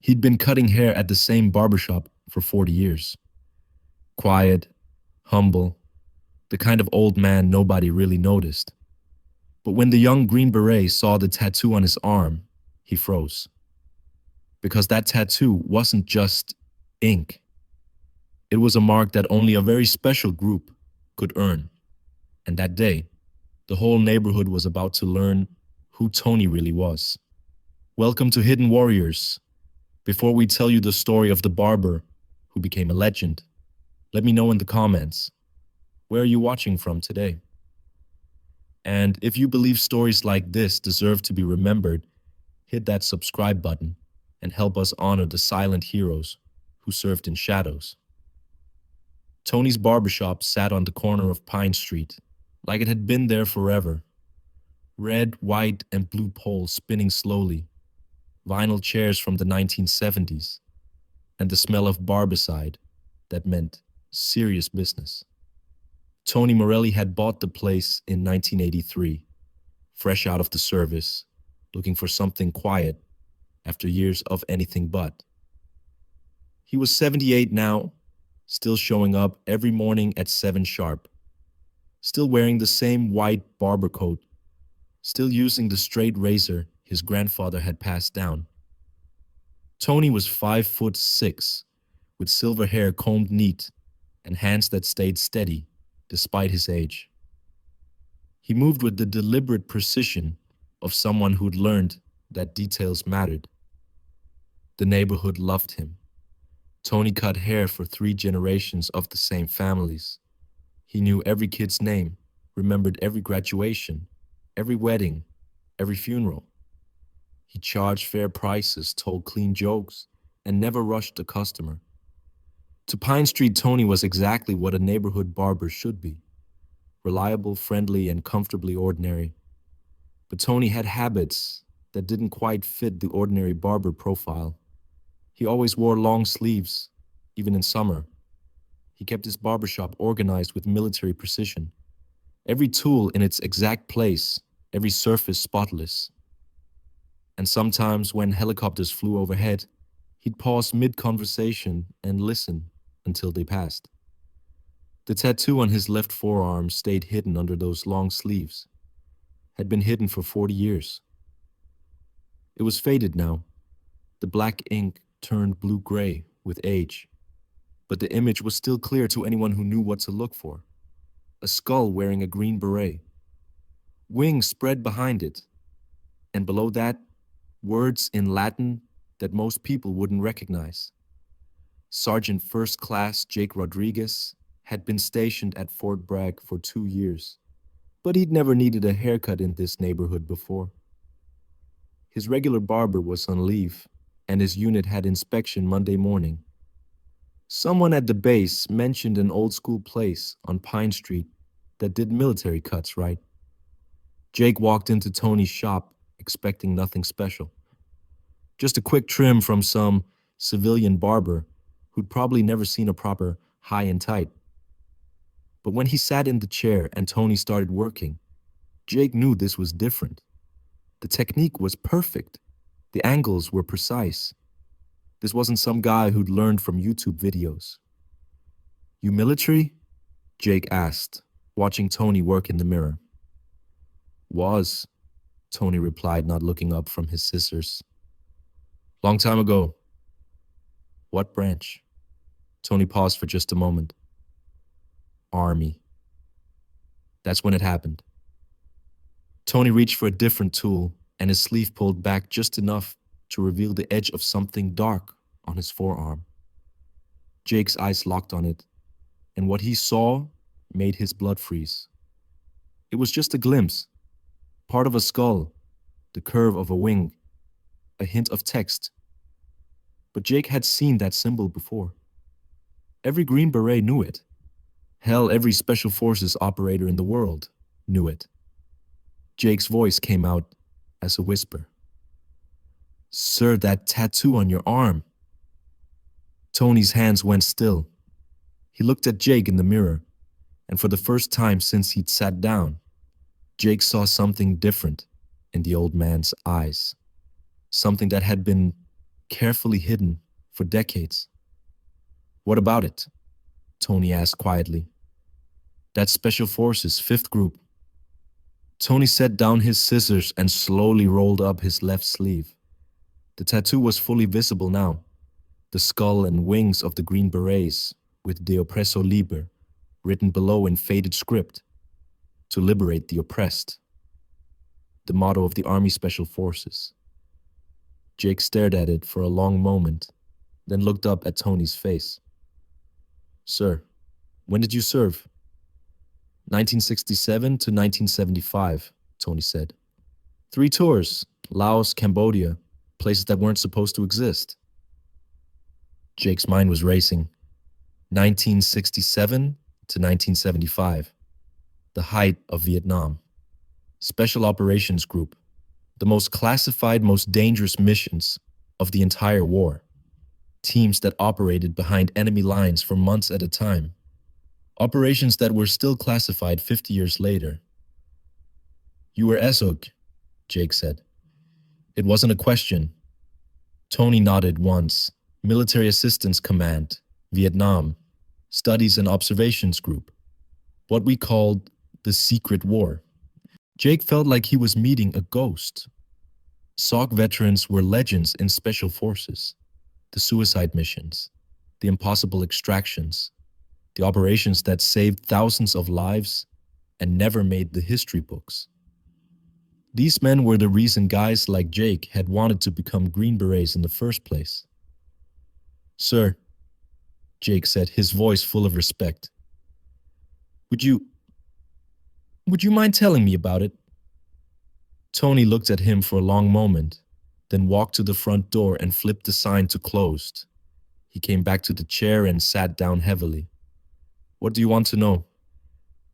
He'd been cutting hair at the same barbershop for 40 years. Quiet, humble, the kind of old man nobody really noticed. But when the young Green Beret saw the tattoo on his arm, he froze. Because that tattoo wasn't just ink. It was a mark that only a very special group could earn. And that day, the whole neighborhood was about to learn who Tony really was. Welcome to Hidden Warriors. Before we tell you the story of the barber who became a legend, let me know in the comments, where are you watching from today? And if you believe stories like this deserve to be remembered, hit that subscribe button and help us honor the silent heroes who served in shadows. Tony's barbershop sat on the corner of Pine Street, like it had been there forever. Red, white, and blue poles spinning slowly, vinyl chairs from the 1970s, and the smell of barbicide that meant serious business. Tony Morelli had bought the place in 1983, fresh out of the service, looking for something quiet after years of anything but. He was 78 now, still showing up every morning at 7 sharp, still wearing the same white barber coat, still using the straight razor his grandfather had passed down. Tony was 5'6", with silver hair combed neat and hands that stayed steady despite his age. He moved with the deliberate precision of someone who'd learned that details mattered. The neighborhood loved him. Tony cut hair for 3 generations of the same families. He knew every kid's name, remembered every graduation, every wedding, every funeral. He charged fair prices, told clean jokes, and never rushed a customer. To Pine Street, Tony was exactly what a neighborhood barber should be: reliable, friendly, and comfortably ordinary. But Tony had habits that didn't quite fit the ordinary barber profile. He always wore long sleeves, even in summer. He kept his barbershop organized with military precision. Every tool in its exact place, every surface spotless. And sometimes when helicopters flew overhead, he'd pause mid-conversation and listen until they passed. The tattoo on his left forearm stayed hidden under those long sleeves, had been hidden for 40 years. It was faded now. The black ink turned blue-gray with age. But the image was still clear to anyone who knew what to look for. A skull wearing a green beret. Wings spread behind it. And below that, words in Latin that most people wouldn't recognize. Sergeant First Class Jake Rodriguez had been stationed at Fort Bragg for 2 years, but he'd never needed a haircut in this neighborhood before. His regular barber was on leave, and his unit had inspection Monday morning. Someone at the base mentioned an old-school place on Pine Street that did military cuts right. Jake walked into Tony's shop expecting nothing special. Just a quick trim from some civilian barber who'd probably never seen a proper high and tight. But when he sat in the chair and Tony started working, Jake knew this was different. The technique was perfect. The angles were precise. This wasn't some guy who'd learned from YouTube videos. "You military?" Jake asked, watching Tony work in the mirror. "Was," Tony replied, not looking up from his scissors. "Long time ago." "What branch?" Tony paused for just a moment. "Army." That's when it happened. Tony reached for a different tool, and his sleeve pulled back just enough to reveal the edge of something dark on his forearm. Jake's eyes locked on it, and what he saw made his blood freeze. It was just a glimpse, part of a skull, the curve of a wing, a hint of text. But Jake had seen that symbol before. Every Green Beret knew it. Hell, every Special Forces operator in the world knew it. Jake's voice came out as a whisper. "Sir, that tattoo on your arm." Tony's hands went still. He looked at Jake in the mirror, and for the first time since he'd sat down, Jake saw something different in the old man's eyes. Something that had been carefully hidden for decades. What about it? Tony asked quietly. That's Special Forces, 5th Group. Tony set down his scissors and slowly rolled up his left sleeve. The tattoo was fully visible now, the skull and wings of the Green Berets, with De Oppresso Liber written below in faded script, to liberate the oppressed. The motto of the Army Special Forces. Jake stared at it for a long moment, then looked up at Tony's face. Sir, when did you serve? 1967 to 1975, Tony said. 3 tours, Laos, Cambodia, places that weren't supposed to exist. Jake's mind was racing. 1967 to 1975, the height of Vietnam. Special Operations Group, the most classified, most dangerous missions of the entire war. Teams that operated behind enemy lines for months at a time. Operations that were still classified 50 years later. You were SOG, Jake said. It wasn't a question. Tony nodded once. Military Assistance Command, Vietnam, Studies and Observations Group, what we called the Secret War. Jake felt like he was meeting a ghost. SOG veterans were legends in Special Forces, the suicide missions, the impossible extractions, the operations that saved thousands of lives and never made the history books. These men were the reason guys like Jake had wanted to become Green Berets in the first place. Sir, Jake said, his voice full of respect. Would you mind telling me about it? Tony looked at him for a long moment, then walked to the front door and flipped the sign to closed. He came back to the chair and sat down heavily. What do you want to know?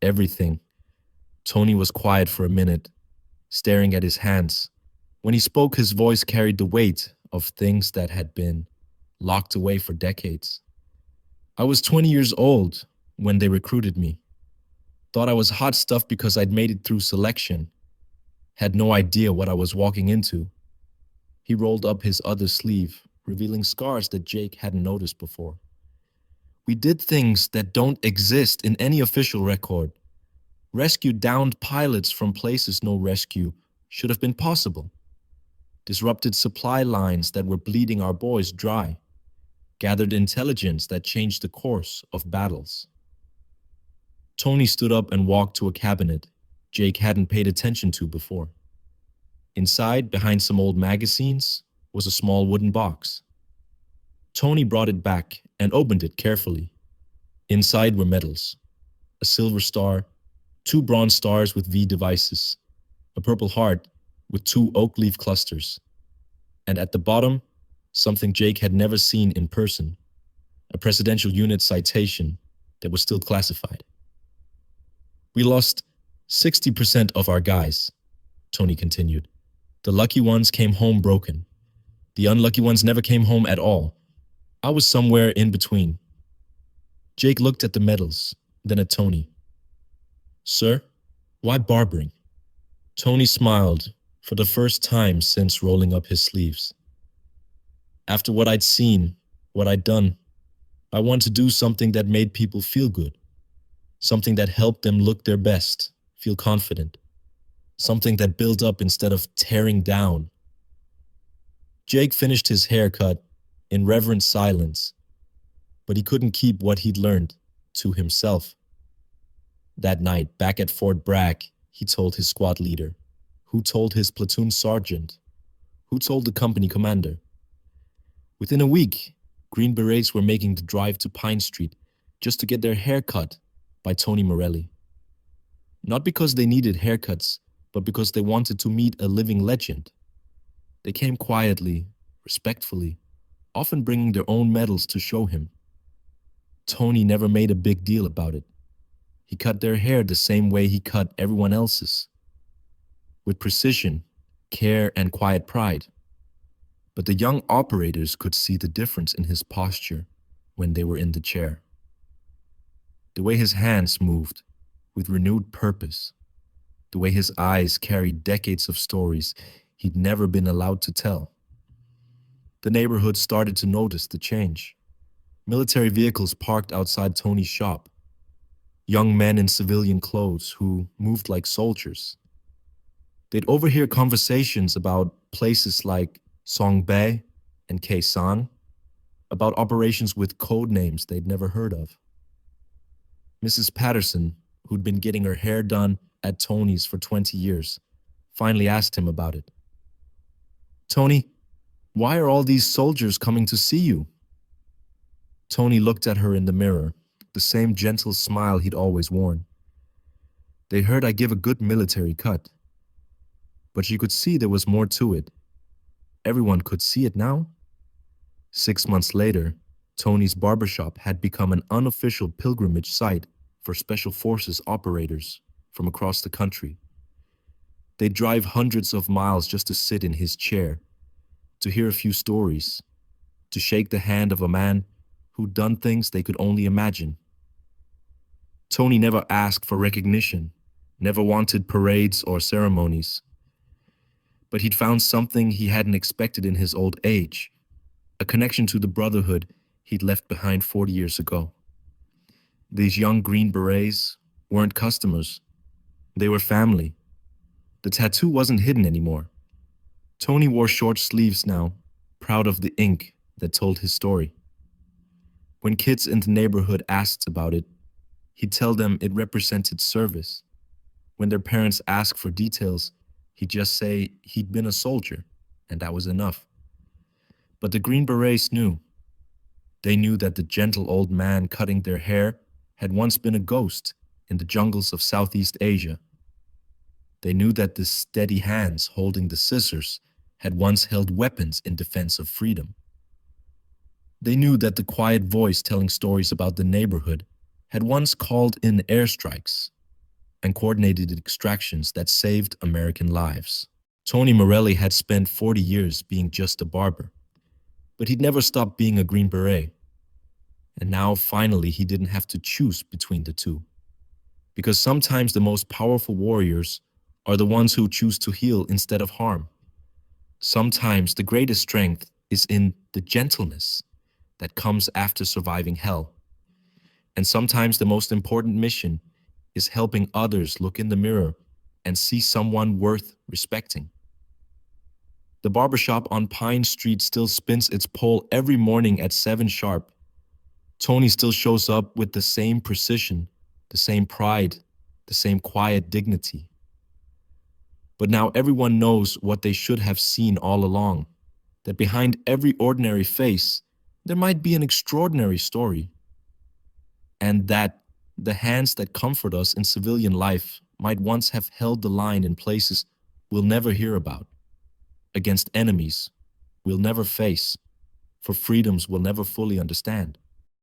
Everything. Tony was quiet for a minute, staring at his hands. When he spoke, his voice carried the weight of things that had been locked away for decades. I was 20 years old when they recruited me. Thought I was hot stuff because I'd made it through selection. Had no idea what I was walking into. He rolled up his other sleeve, revealing scars that Jake hadn't noticed before. We did things that don't exist in any official record. Rescued downed pilots from places no rescue should have been possible. Disrupted supply lines that were bleeding our boys dry. Gathered intelligence that changed the course of battles. Tony stood up and walked to a cabinet Jake hadn't paid attention to before. Inside, behind some old magazines, was a small wooden box. Tony brought it back and opened it carefully. Inside were medals, a silver star, 2 bronze stars with V devices, a purple heart with 2 oak leaf clusters, and at the bottom, something Jake had never seen in person, a presidential unit citation that was still classified. We lost 60% of our guys, Tony continued. The lucky ones came home broken. The unlucky ones never came home at all. I was somewhere in between. Jake looked at the medals, then at Tony. Sir, why barbering? Tony smiled for the first time since rolling up his sleeves. After what I'd seen, what I'd done, I wanted to do something that made people feel good. Something that helped them look their best, feel confident. Something that built up instead of tearing down. Jake finished his haircut in reverent silence, but he couldn't keep what he'd learned to himself. That night, back at Fort Bragg, he told his squad leader, who told his platoon sergeant, who told the company commander. Within a week, Green Berets were making the drive to Pine Street just to get their hair cut by Tony Morelli. Not because they needed haircuts, but because they wanted to meet a living legend. They came quietly, respectfully, often bringing their own medals to show him. Tony never made a big deal about it. He cut their hair the same way he cut everyone else's, with precision, care, and quiet pride. But the young operators could see the difference in his posture when they were in the chair. The way his hands moved with renewed purpose, the way his eyes carried decades of stories he'd never been allowed to tell. The neighborhood started to notice the change. Military vehicles parked outside Tony's shop. Young men in civilian clothes who moved like soldiers. They'd overhear conversations about places like Songbae and Kaisan, about operations with code names they'd never heard of. Mrs. Patterson, who'd been getting her hair done at Tony's for 20 years, finally asked him about it. "Tony, why are all these soldiers coming to see you?" Tony looked at her in the mirror, the same gentle smile he'd always worn. "They heard I give a good military cut." But she could see there was more to it. Everyone could see it now. 6 months later, Tony's barbershop had become an unofficial pilgrimage site for Special Forces operators from across the country. They'd drive hundreds of miles just to sit in his chair, to hear a few stories, to shake the hand of a man who'd done things they could only imagine. Tony never asked for recognition, never wanted parades or ceremonies. But he'd found something he hadn't expected in his old age, a connection to the brotherhood he'd left behind 40 years ago. These young Green Berets weren't customers. They were family. The tattoo wasn't hidden anymore. Tony wore short sleeves now, proud of the ink that told his story. When kids in the neighborhood asked about it, he'd tell them it represented service. When their parents asked for details, he'd just say he'd been a soldier, and that was enough. But the Green Berets knew. They knew that the gentle old man cutting their hair had once been a ghost in the jungles of Southeast Asia. They knew that the steady hands holding the scissors had once held weapons in defense of freedom. They knew that the quiet voice telling stories about the neighborhood had once called in airstrikes and coordinated extractions that saved American lives. Tony Morelli had spent 40 years being just a barber, but he'd never stopped being a Green Beret. And now, finally, he didn't have to choose between the two. Because sometimes the most powerful warriors are the ones who choose to heal instead of harm. Sometimes the greatest strength is in the gentleness that comes after surviving hell. And sometimes the most important mission is helping others look in the mirror and see someone worth respecting. The barbershop on Pine Street still spins its pole every morning at 7 sharp. Tony still shows up with the same precision, the same pride, the same quiet dignity. But now everyone knows what they should have seen all along, that behind every ordinary face, there might be an extraordinary story. And that the hands that comfort us in civilian life might once have held the line in places we'll never hear about, against enemies we'll never face, for freedoms we'll never fully understand.